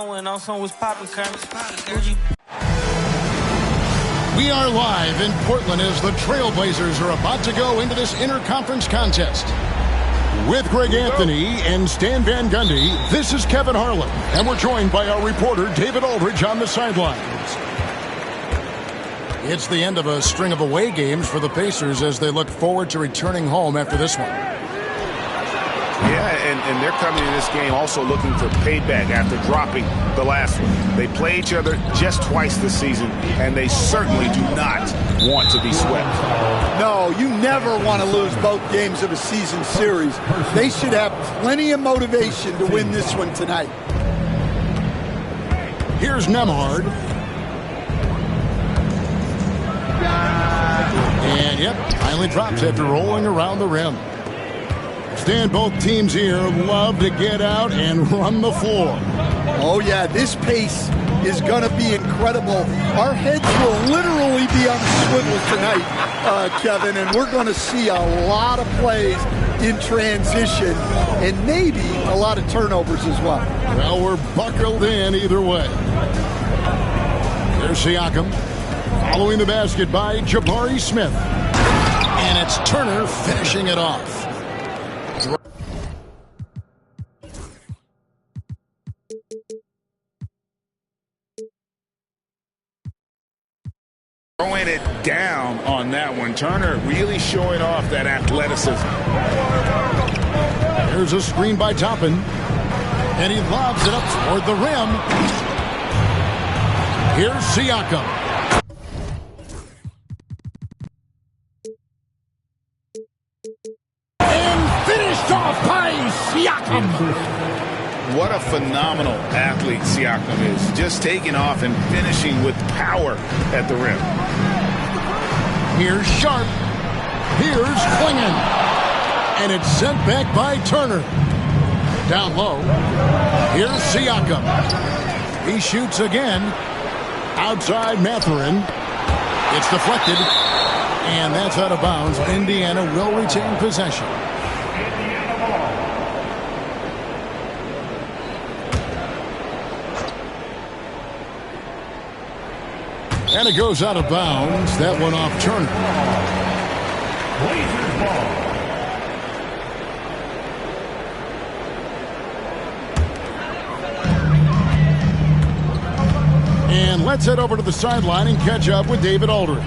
When also was popping We are live in Portland as the Trailblazers are about to go into this interconference contest. With Greg Anthony and Stan Van Gundy, this is Kevin Harlan, and we're joined by our reporter David Aldridge on the sidelines. It's the end of a string of away games for the Pacers as they look forward to returning home after this one. Yeah, and they're coming in this game also looking for payback after dropping the last one. They play each other just twice this season, and they certainly do not want to be swept. No, you never want to lose both games of a season series. They should have plenty of motivation to win this one tonight. Here's Nembhard. And, yep, finally drops after rolling around the rim. Stan, both teams here love to get out and run the floor. Oh, yeah, this pace is going to be incredible. Our heads will literally be on the swivel tonight, Kevin, and we're going to see a lot of plays in transition and maybe a lot of turnovers as well. Well, we're buckled in either way. There's Siakam. Following the basket by Jabari Smith. And it's Turner finishing it off. Throwing it down on that one. Turner really showing off that athleticism. Here's a screen by Toppin. And he lobs it up toward the rim. Here's Siakam. And finished off by Siakam. What a phenomenal athlete Siakam is. Just taking off and finishing with power at the rim. Here's Sharp. Here's Klingon. And it's sent back by Turner. Down low. Here's Siakam. He shoots again. Outside Mathurin. It's deflected. And that's out of bounds. Indiana will retain possession. And it goes out of bounds. That one off Turner. Blazers ball. And let's head over to the sideline and catch up with David Aldridge.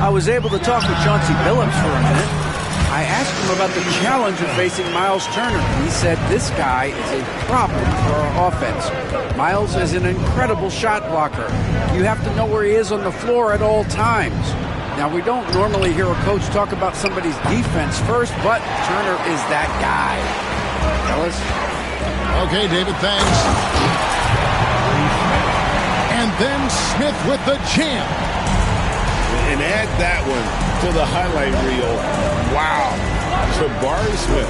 I was able to talk with Chauncey Billups for a minute. I asked him about the challenge of facing Miles Turner. He said this guy is a problem for our offense. Miles is an incredible shot blocker. You have to know where he is on the floor at all times. Now, we don't normally hear a coach talk about somebody's defense first, but Turner is that guy. Fellas? Okay, David, thanks. And then Smith with the jam. And add that one to the highlight reel. Wow. Jabari Smith.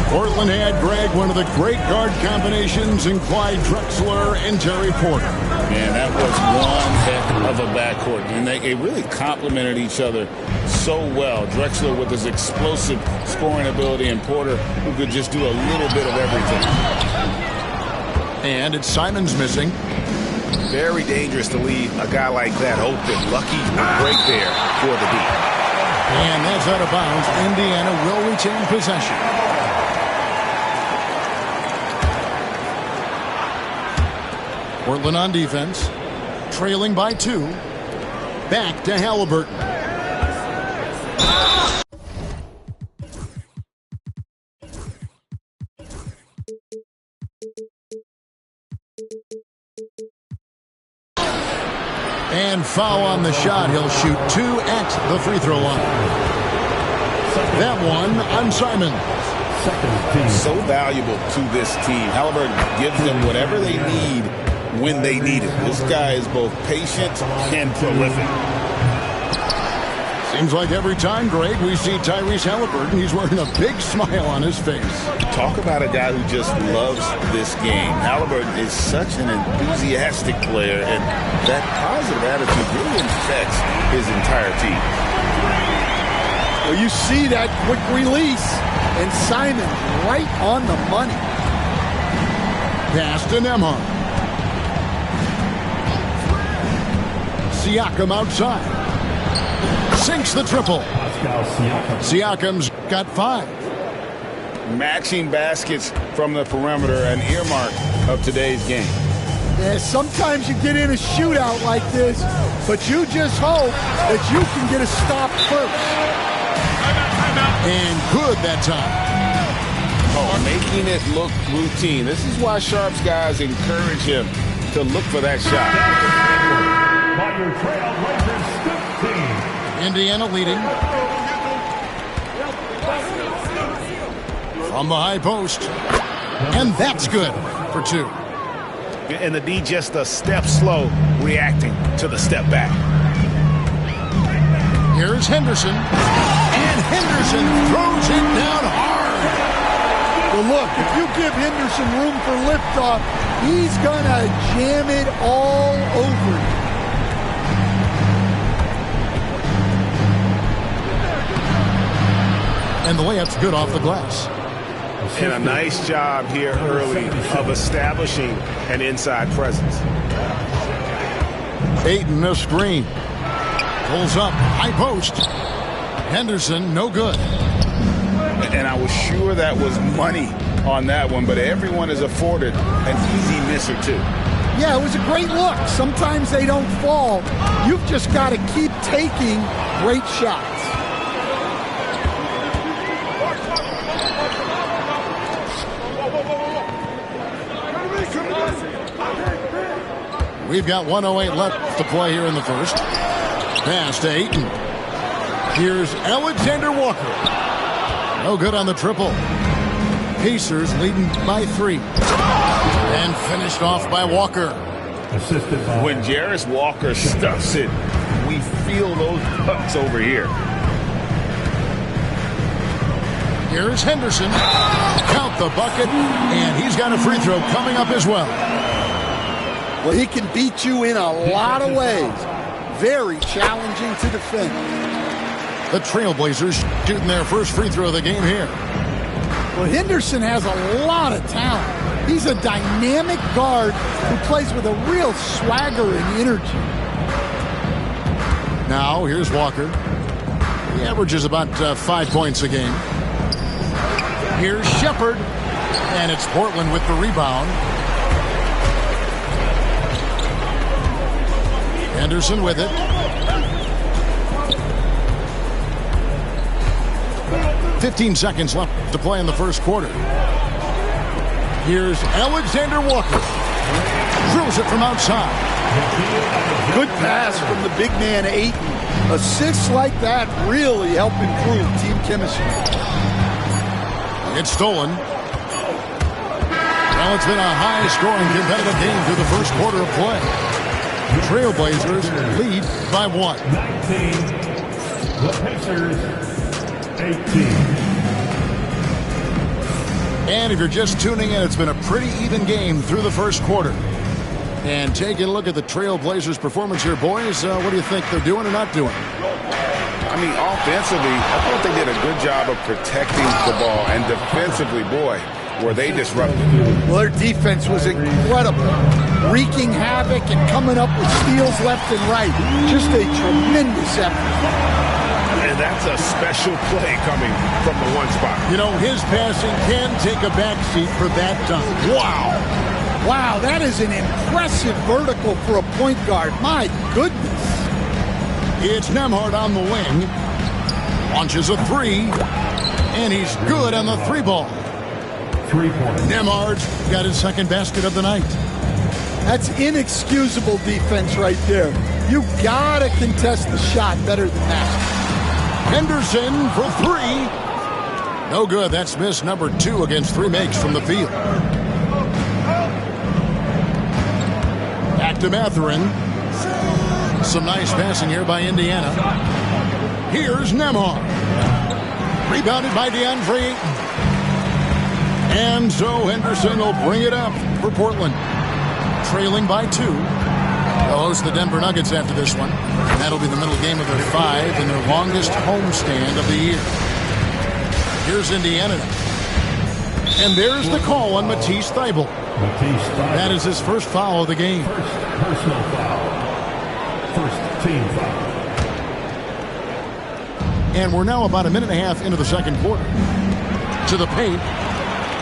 Portland had, Greg, one of the great guard combinations in Clyde Drexler and Terry Porter. Man, that was one heck of a backcourt. And they really complemented each other so well. Drexler with his explosive scoring ability and Porter who could just do a little bit of everything. And it's Simons missing. Very dangerous to leave a guy like that open. Lucky break there for the D. And that's out of bounds. Indiana will retain possession. Portland on defense. Trailing by 2. Back to Halliburton. And foul on the shot. He'll shoot 2 at the free throw line. That one on Simon. So valuable to this team. Halliburton gives them whatever they need when they need it. This guy is both patient and prolific. Seems like every time, Greg, we see Tyrese Halliburton, he's wearing a big smile on his face. Talk about a guy who just loves this game. Halliburton is such an enthusiastic player, and that positive attitude really infects his entire team. Well, you see that quick release, and Simon right on the money. pass to Nembhard. Siakam outside. Sinks the triple. Siakam's got 5. Matching baskets from the perimeter, an earmark of today's game. Yeah, sometimes you get in a shootout like this, but you just hope that you can get a stop first. And good that time. Oh, making it look routine. This is why Sharp's guys encourage him to look for that shot. Indiana leading. From the high post. And that's good for 2. And the D just a step slow, reacting to the step back. Here's Henderson. And Henderson throws it down hard. Well, look, if you give Henderson room for liftoff, he's going to jam it all over you. And the layup's good off the glass. And a nice job here early of establishing an inside presence. Ayton, a screen. Pulls up, high post. Henderson, no good. And I was sure that was money on that one, but everyone is afforded an easy miss or 2. Yeah, it was a great look. Sometimes they don't fall. You've just got to keep taking great shots. We've got 1:08 left to play here in the first. Pass to Ayton. Here's Alexander Walker. No good on the triple. Pacers leading by 3. And finished off by Walker. When Jarris Walker stuffs it, we feel those bucks over here. Here's Henderson. Count the bucket. And he's got a free throw coming up as well. Well, he can beat you in a lot of ways. Very challenging to defend. The Trailblazers shooting their first free throw of the game here. Well, Henderson has a lot of talent. He's a dynamic guard who plays with a real swagger and energy. Now, here's Walker. He averages about 5 points a game. Here's Shepherd. And it's Portland with the rebound. Henderson with it. 15 seconds left to play in the first quarter. Here's Alexander Walker. Drills it from outside. Good pass from the big man, Ayton. Assists like that really help improve team chemistry. It's stolen. Well, it's been a high-scoring competitive game through the first quarter of play. Trailblazers lead by 1. 19. The Pacers, 18. And if you're just tuning in, it's been a pretty even game through the first quarter. And taking a look at the Trailblazers' performance here, boys, what do you think they're doing or not doing? I mean, offensively, I thought they did a good job of protecting the ball. And defensively, boy, were they disruptive. Well, their defense was incredible. Wreaking havoc and coming up with steals left and right. Just a tremendous effort. And that's a special play coming from the one spot. You know, his passing can take a backseat for that dunk. Wow. Wow, that is an impressive vertical for a point guard. My goodness. It's Nembhard on the wing. Launches a 3. And he's good on the 3-ball. 3 points. Nembhard's got his second basket of the night. That's inexcusable defense right there. You gotta contest the shot better than that. Henderson for 3. No good. That's miss number 2 against 3 makes from the field. Back to Mathurin. Some nice passing here by Indiana. Here's Nembhard. Rebounded by DeAndre Ayton. And so Henderson will bring it up for Portland. Trailing by 2. They'll host the Denver Nuggets after this one. And that'll be the middle game of their 5 and their longest homestand of the year. Here's Indiana. And there's the call on Matisse Thybulle. Matisse Thybulle. That is his first foul of the game. First personal foul. First team foul. And we're now about a minute and a half into the second quarter. To the paint.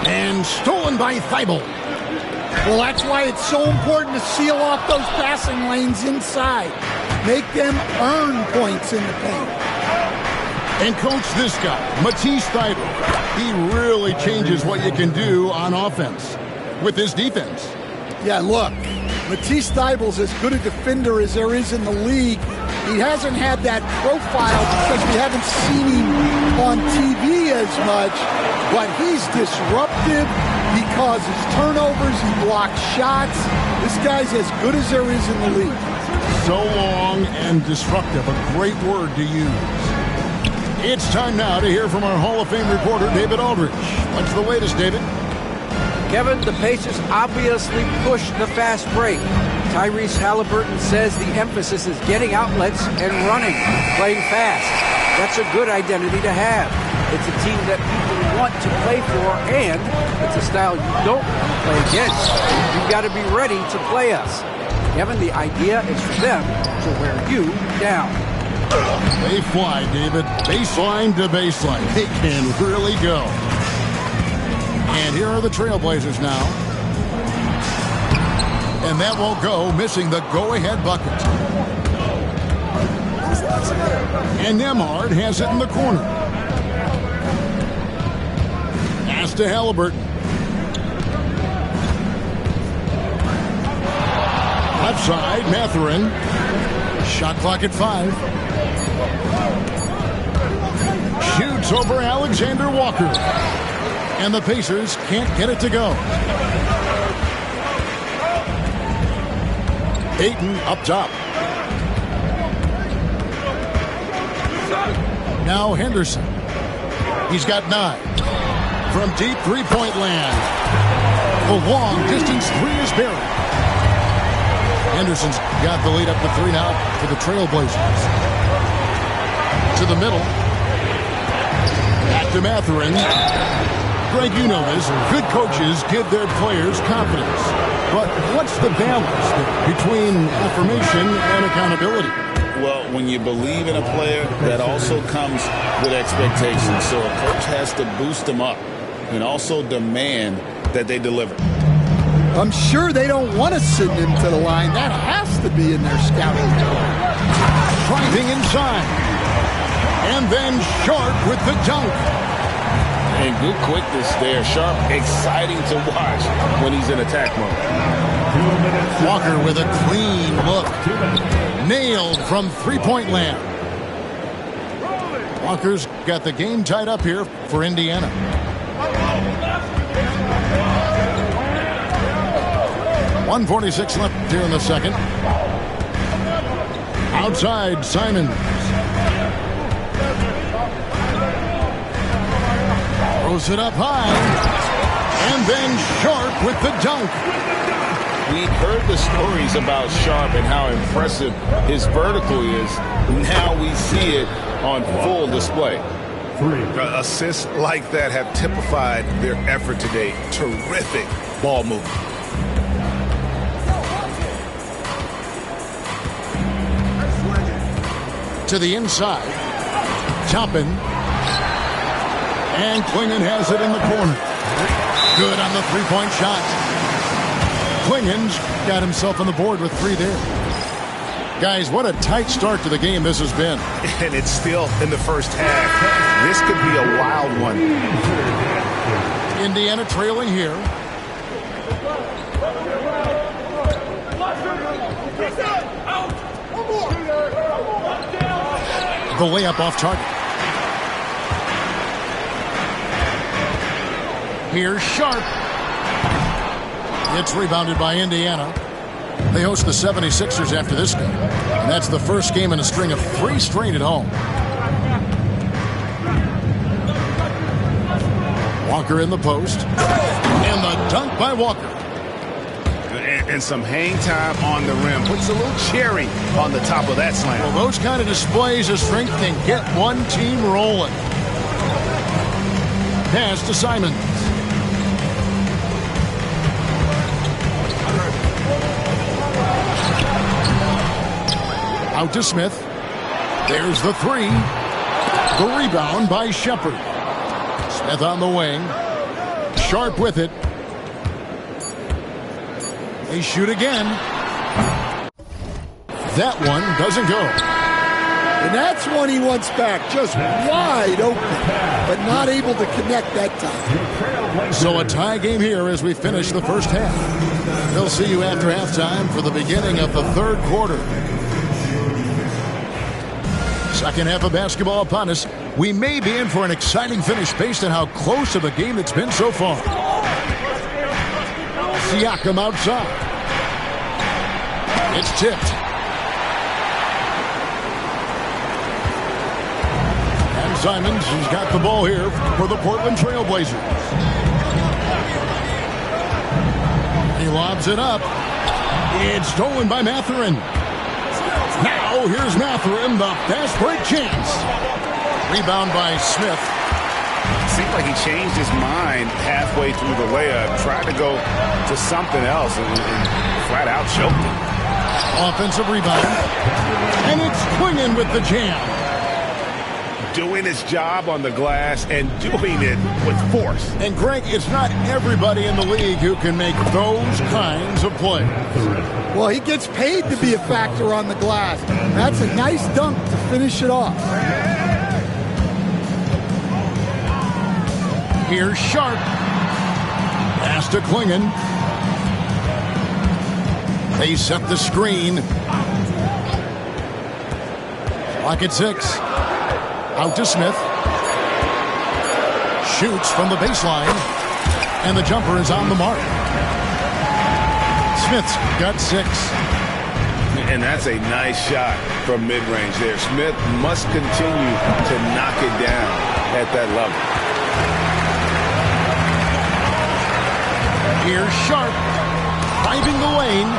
And stolen by Thybulle. Well, that's why it's so important to seal off those passing lanes inside. Make them earn points in the paint. And coach, this guy, Matisse Thybulle, he really changes what you can do on offense with his defense. Yeah, look, Matisse Thybulle's as good a defender as there is in the league. He hasn't had that profile because we haven't seen him on TV as much, but he's disruptive. He causes turnovers. He blocks shots. This guy's as good as there is in the league. So long and disruptive, a great word to use. It's time now to hear from our Hall of Fame reporter, David Aldridge. What's the latest, David? Kevin, the Pacers obviously pushed the fast break. Tyrese Halliburton says the emphasis is getting outlets and running, playing fast. That's a good identity to have. It's a team that people want to play for, and it's a style you don't want to play against. You've got to be ready to play us. Kevin, the idea is for them to wear you down. They fly, David. Baseline to baseline. They can really go. And here are the Trailblazers now. And that won't go, missing the go-ahead bucket. And Nembhard has it in the corner. Pass to Halliburton. Left side, Mathurin. Shot clock at 5. Shoots over Alexander Walker. And the Pacers can't get it to go. Ayton up top. Now Henderson. He's got 9. From deep three-point land. The long distance three is buried. Henderson's got the lead up to 3 now for the Trailblazers. To the middle. Back to Mathurin. Greg, you know this. Good coaches give their players confidence. But what's the balance between affirmation and accountability? Well, when you believe in a player, that also comes with expectations. So a coach has to boost them up and also demand that they deliver. I'm sure they don't want to send him to the line. That has to be in their scouting report. Driving inside. And then Sharp with the dunk. And good quickness there. Sharp, exciting to watch when he's in attack mode. Walker with a clean look. Nailed from three-point land. Walker's got the game tied up here for Indiana. .146 left here in the second. Outside, Simons. Throws it up high. And then Sharp with the dunk. We heard the stories about Sharp and how impressive his vertical is. Now we see it on full display. 3. Assists like that have typified their effort today. Terrific ball movement. To the inside. Toppin. And Clingan has it in the corner. Good on the three-point shot. Clingan's got himself on the board with 3 there. Guys, what a tight start to the game this has been. And it's still in the first half. This could be a wild one. Indiana trailing here. The layup off target. Here's Sharp. It's rebounded by Indiana. They host the 76ers after this game. And that's the first game in a string of 3 straight at home. Walker in the post. And the dunk by Walker. And some hang time on the rim. Puts a little cherry on the top of that slam. Well, those kind of displays of strength can get one team rolling. Pass to Simons. Out to Smith. There's the three. The rebound by Shepard. Smith on the wing. Sharp with it. They shoot again. That one doesn't go. And that's one he wants back, just wide open, but not able to connect that time. So a tie game here as we finish the first half. We'll see you after halftime for the beginning of the third quarter. Second half of basketball upon us. We may be in for an exciting finish based on how close of a game it's been so far. Siakam outside. It's tipped. And Simons has got the ball here for the Portland Trail Blazers. He lobs it up. It's stolen by Mathurin. Now here's Mathurin, the fast break chance. Rebound by Smith. Seemed like he changed his mind halfway through the layup, tried to go to something else, and flat out choked it. Offensive rebound. And it's Clingan with the jam. Doing his job on the glass and doing it with force. And Greg, it's not everybody in the league who can make those kinds of plays. Well, he gets paid to be a factor on the glass. That's a nice dunk to finish it off. Here's Sharp. Pass to Clingan. They set the screen. Clock at 6. Out to Smith. Shoots from the baseline. And the jumper is on the mark. Smith's got 6. And that's a nice shot from mid-range there. Smith must continue to knock it down at that level. Here's Sharp. Driving the lane.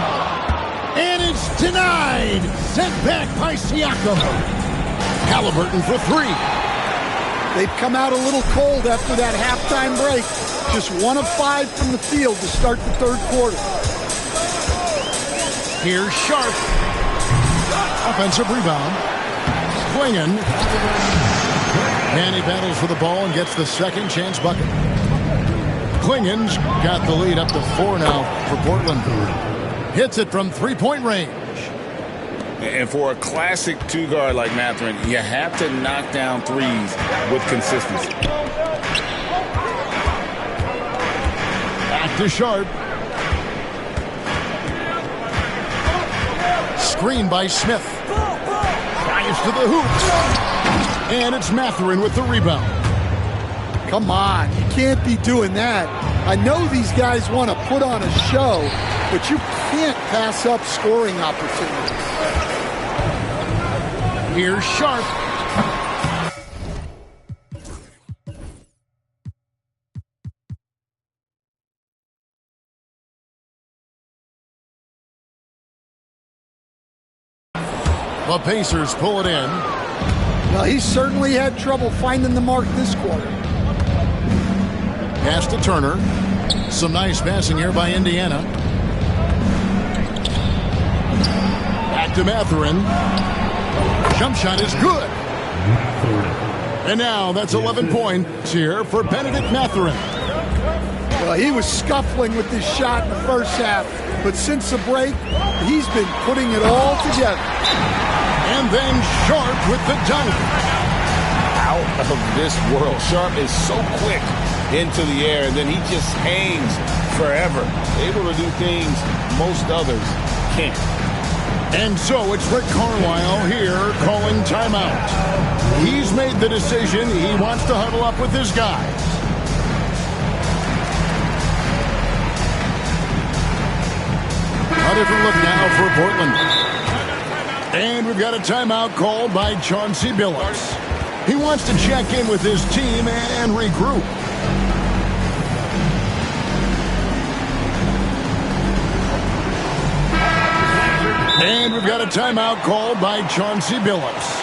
And it's denied. Sent back by Siakam. Halliburton for 3. They've come out a little cold after that halftime break. Just 1 of 5 from the field to start the third quarter. Here's Sharp. Offensive rebound. Clingan. And he battles for the ball and gets the second chance bucket. Clingan's got the lead up to 4 now for Portland. Hits it from three-point range. And for a classic two-guard like Mathurin, you have to knock down threes with consistency. Back to Sharp. Screen by Smith. Drives to the hoop. And it's Mathurin with the rebound. Come on, you can't be doing that. I know these guys want to put on a show, but you can't pass up scoring opportunities. Here's Sharp. The Pacers pull it in. Well, he certainly had trouble finding the mark this quarter. Pass to Turner. Some nice passing here by Indiana. Back to Mathurin. Jump shot is good. And now that's 11 points here for Benedict Mathurin. Well, he was scuffling with this shot in the first half, but since the break, he's been putting it all together. And then Sharp with the dunk. Out of this world. Sharp is so quick into the air, and then he just hangs forever. Able to do things most others can't. And so it's Rick Carlisle here calling timeout. He's made the decision. He wants to huddle up with his guys. A different look now for Portland. And we've got a timeout called by Chauncey Billups. He wants to check in with his team and regroup. And we've got a timeout called by Chauncey Billups.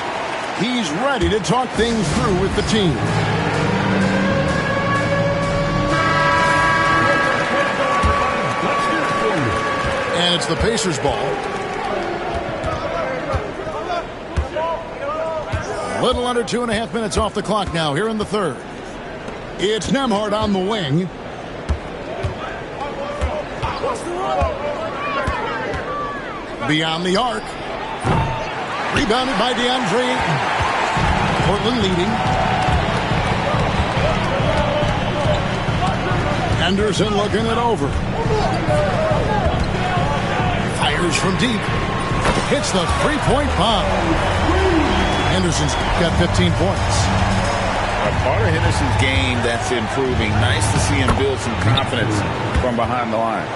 He's ready to talk things through with the team. And it's the Pacers ball. Little under 2.5 minutes off the clock now here in the third. It's Nembhard on the wing. Beyond the arc. Rebounded by DeAndre Ayton. Portland leading. Henderson looking it over. Fires from deep. Hits the three-point bomb. Henderson's got 15 points. A part of Henderson's game that's improving. Nice to see him build some confidence from behind the line.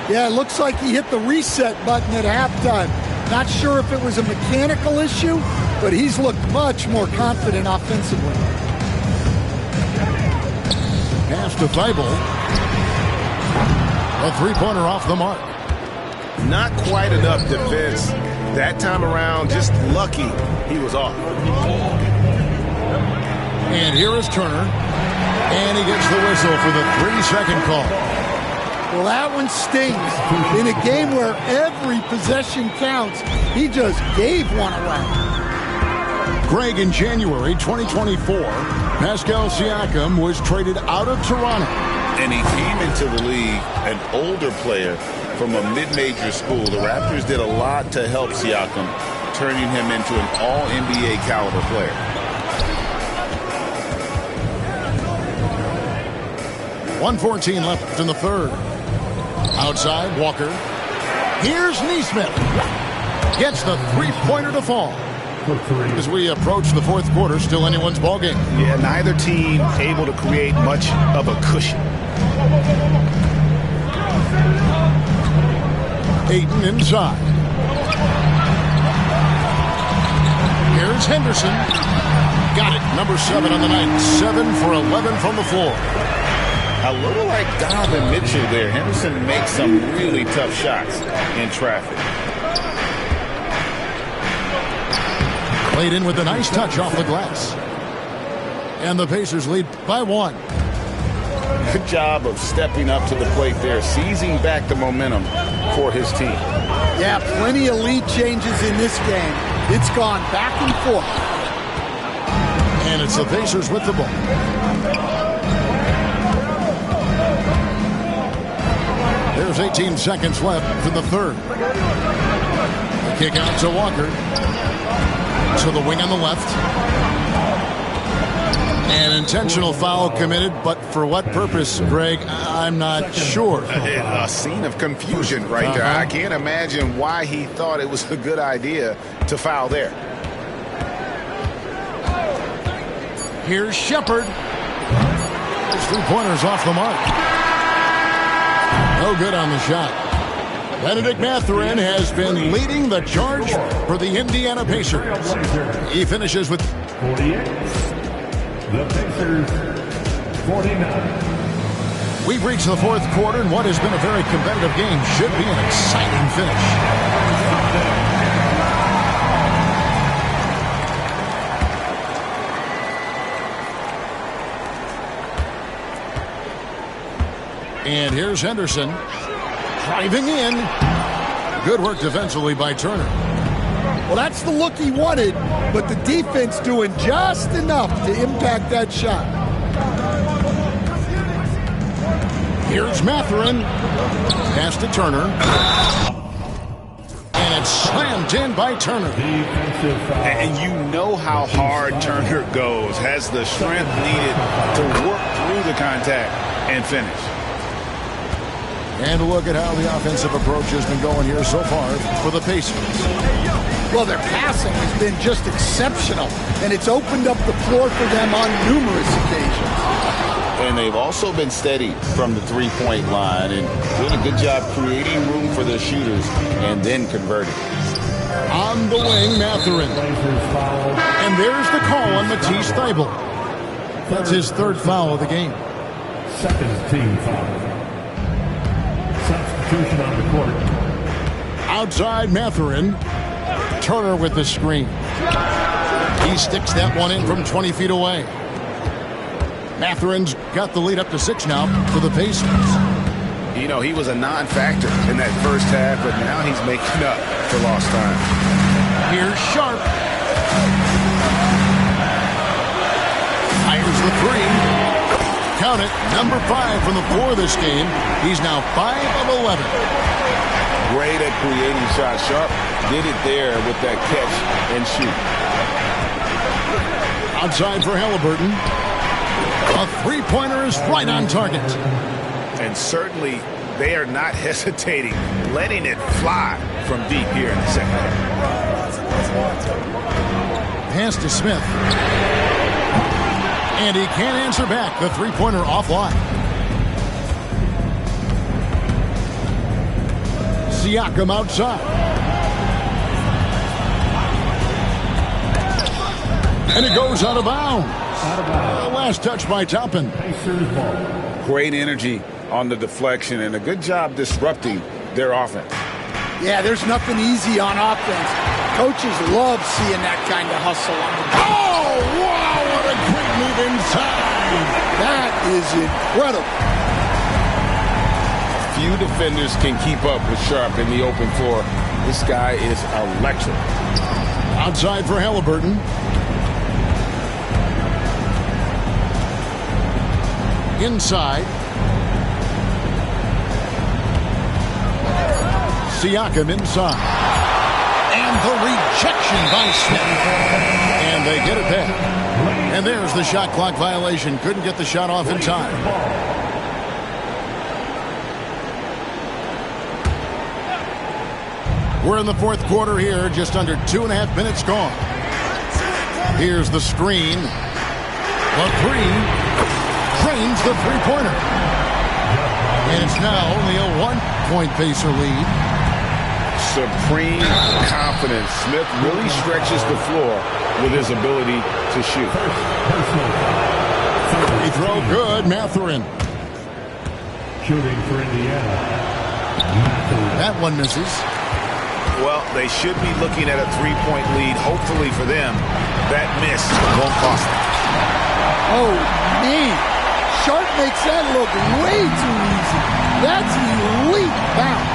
Yeah, it looks like he hit the reset button at halftime. Not sure if it was a mechanical issue, but he's looked much more confident offensively. Pass to Thibault. A three-pointer off the mark. Not quite enough defense that time around. Just lucky he was off. And here is Turner. And he gets the whistle for the 3-second call. Well, that one stings. In a game where every possession counts, he just gave one away. Greg, in January 2024, Pascal Siakam was traded out of Toronto. And he came into the league an older player from a mid-major school. The Raptors did a lot to help Siakam, turning him into an all-NBA caliber player. .114 left in the third. Outside, Walker. Here's Nesmith. Gets the three-pointer to fall. As we approach the fourth quarter, still anyone's ballgame. Yeah, neither team able to create much of a cushion. Ayton inside. Here's Henderson. Got it. Number 7 on the night. 7 for 11 from the floor. A little like Donovan Mitchell there. Henderson makes some really tough shots in traffic. Played in with a nice touch off the glass. And the Pacers lead by 1. Good job of stepping up to the plate there, seizing back the momentum for his team. Yeah, plenty of lead changes in this game. It's gone back and forth. And it's the Pacers with the ball. There's 18 seconds left in the third. The kick out to Walker. To the wing on the left. An intentional foul committed, but for what purpose, Greg, I'm not sure. A scene of confusion right there. I can't imagine why he thought it was a good idea to foul there. Here's Shepard. His three-pointers off the mark. No good on the shot. Bennedict Mathurin has been leading the charge for the Indiana Pacers. He finishes with 48. The Pacers, 49. We've reached the fourth quarter, and what has been a very competitive game should be an exciting finish. And here's Henderson driving in. Good work defensively by Turner. Well, that's the look he wanted, but the defense doing just enough to impact that shot. Here's Mathurin. Pass to Turner. And it's slammed in by Turner. And you know how hard Turner goes. Has the strength needed to work through the contact and finish. And look at how the offensive approach has been going here so far for the Pacers. Well, their passing has been just exceptional, and it's opened up the floor for them on numerous occasions. And they've also been steady from the three-point line and doing a good job creating room for their shooters and then converting. On the wing, Mathurin. And there's the call on Matisse Thybulle. That's his third foul of the game. Second team foul. Substitution on the court. Outside Mathurin. Turner with the screen. He sticks that one in from 20 feet away. Mathurin's got the lead up to 6 now for the Pacers. You know, he was a non-factor in that first half, but now he's making up for lost time. Here's Sharp. three. Count it, number 5 from the floor this game. He's now 5 of 11. Great at creating shots. Sharp did it there with that catch and shoot. Outside for Halliburton. A three-pointer is right on target. And certainly they are not hesitating, letting it fly from deep here in the second half. Pass to Smith. And he can't answer back. The three-pointer offline. Siakam outside. And it goes out of bounds. Last touch by Toppin. Great energy on the deflection and a good job disrupting their offense. Yeah, there's nothing easy on offense. Coaches love seeing that kind of hustle on the bench. Oh, wow, what a great move inside. That is incredible. Few defenders can keep up with Sharp in the open floor. This guy is electric. Outside for Halliburton. Inside. Siakam inside. And the rejection by Smith. And they get it back. And there's the shot clock violation. Couldn't get the shot off in time. We're in the fourth quarter here. Just under 2.5 minutes gone. Here's the screen. The three. Drains the three-pointer. And it's now only a 1-point Pacer lead. Supreme confidence. Smith really stretches the floor with his ability to shoot. He throw good, Mathurin. Shooting for Indiana. That one misses. Well, they should be looking at a three-point lead, hopefully for them. That miss won't cost them. Oh, man. Sharp makes that look way too easy. That's elite bounce.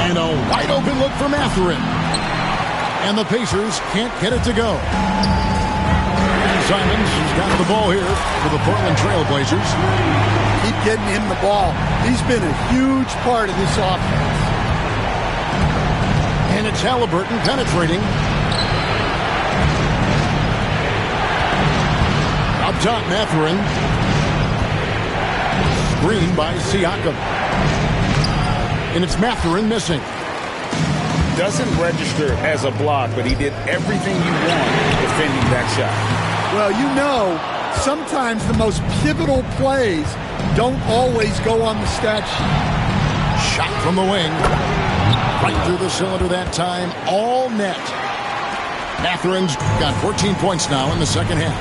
And a wide open look for Mathurin. And the Pacers can't get it to go. Simons has got the ball here for the Portland Trail Blazers. Keep getting him the ball. He's been a huge part of this offense. And it's Halliburton penetrating. Up top, Mathurin. Screen by Siakam. And it's Mathurin missing. Doesn't register as a block, but he did everything you want defending that shot. Well, you know, sometimes the most pivotal plays don't always go on the stat sheet. Shot from the wing. Right through the cylinder that time. All net. Mathurin's got 14 points now in the second half.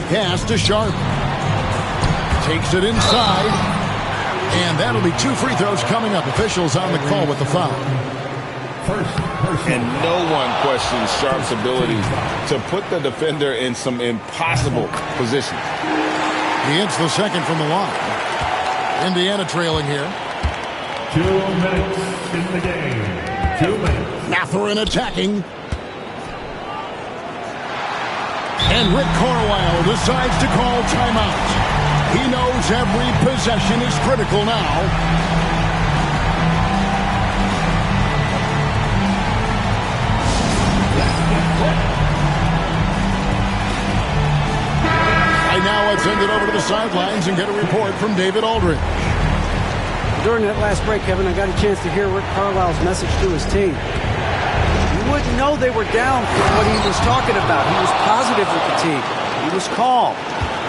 Pass to Sharp. Takes it inside. And that'll be 2 free throws coming up. Officials on the call with the foul. And no one questions Sharp's ability to put the defender in some impossible positions. He hits the second from the line. Indiana trailing here. 2 minutes in the game. 2 minutes. Mathurin attacking. And Rick Carlisle decides to call timeout. He knows every possession is critical now. And now let's send it over to the sidelines and get a report from David Aldridge. During that last break, Kevin, I got a chance to hear Rick Carlisle's message to his team. You wouldn't know they were down for what he was talking about. He was positive with the team. He was calm.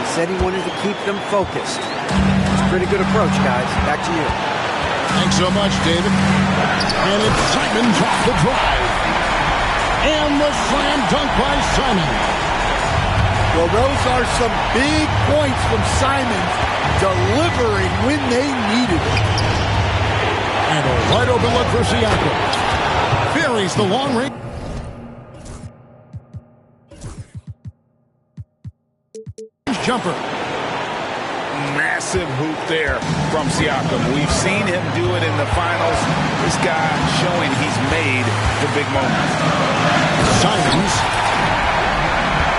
He said he wanted to keep them focused. It's a pretty good approach, guys. Back to you. Thanks so much, David. And it's Simons off the drive. And the slam dunk by Simons. Well, those are some big points from Simons, delivering when they needed it. And a wide open look for Siakam. Buries the long range. Jumper. massive hoop there from Siakam. We've seen him do it in the finals. This guy showing he's made the big moments. Simons.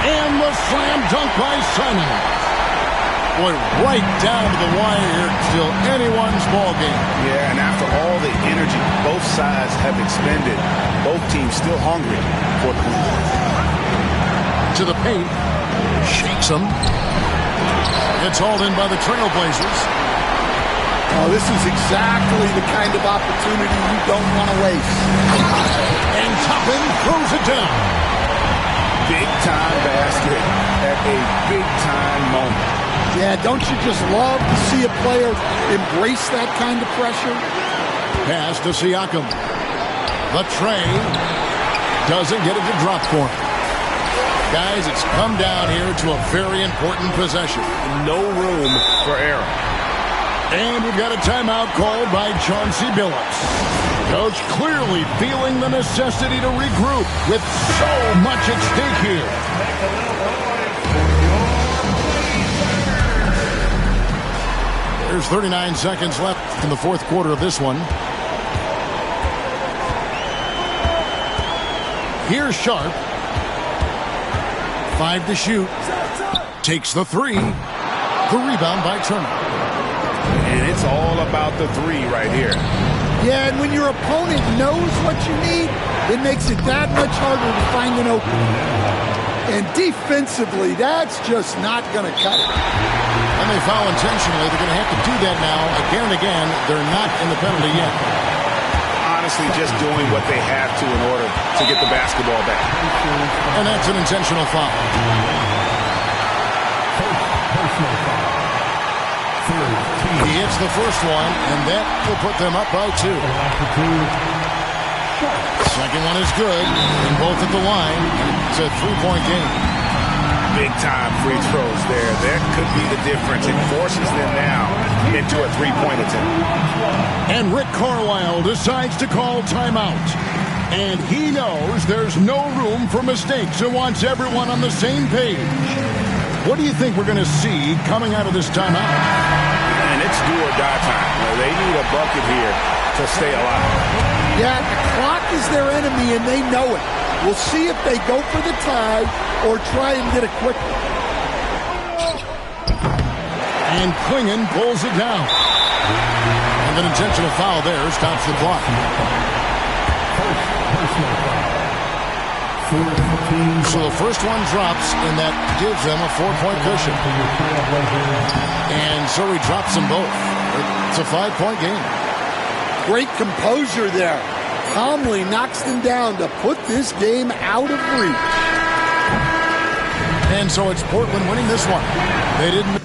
And the slam dunk by Simons. Boy, right down to the wire here. Still anyone's ball game. Yeah, and after all the energy both sides have expended, both teams still hungry for the win. To the paint. Shakes him. It's hauled in by the Trailblazers. Oh, this is exactly the kind of opportunity you don't want to waste. And Toppin throws it down. Big-time basket at a big-time moment. Yeah, don't you just love to see a player embrace that kind of pressure? Pass to Siakam. The tray doesn't get it to drop for him. Guys, it's come down here to a very important possession. No room for error. And we've got a timeout called by Chauncey Billups. Coach clearly feeling the necessity to regroup with so much at stake here. There's 39 seconds left in the fourth quarter of this one. Here's Sharp. 5 to shoot. Takes the three. The rebound by Turner. And it's all about the three right here. Yeah, and when your opponent knows what you need, it makes it that much harder to find an opening. And defensively, that's just not going to cut it. And they foul intentionally. They're going to have to do that now again and again. They're not in the penalty yet. Honestly, just doing what they have to in order to get the basketball back. And that's an intentional foul. He hits the first one, and that will put them up by 2. Second one is good, and both at the line. It's a 3-point game. Big-time free throws there. That could be the difference. It forces them now into a three-point attempt. And Rick Carlisle decides to call timeout. And he knows there's no room for mistakes and wants everyone on the same page. What do you think we're going to see coming out of this timeout? And it's do or die time. They need a bucket here to stay alive. Yeah, the clock is their enemy, and they know it. We'll see if they go for the tie or try and get a quick one. And Klingon pulls it down. And an intentional foul there stops the clock. So the first one drops, and that gives them a 4-point cushion. And so he drops them both. It's a 5-point game. Great composure there. Calmly knocks them down to put this game out of reach. And so it's Portland winning this one. They didn't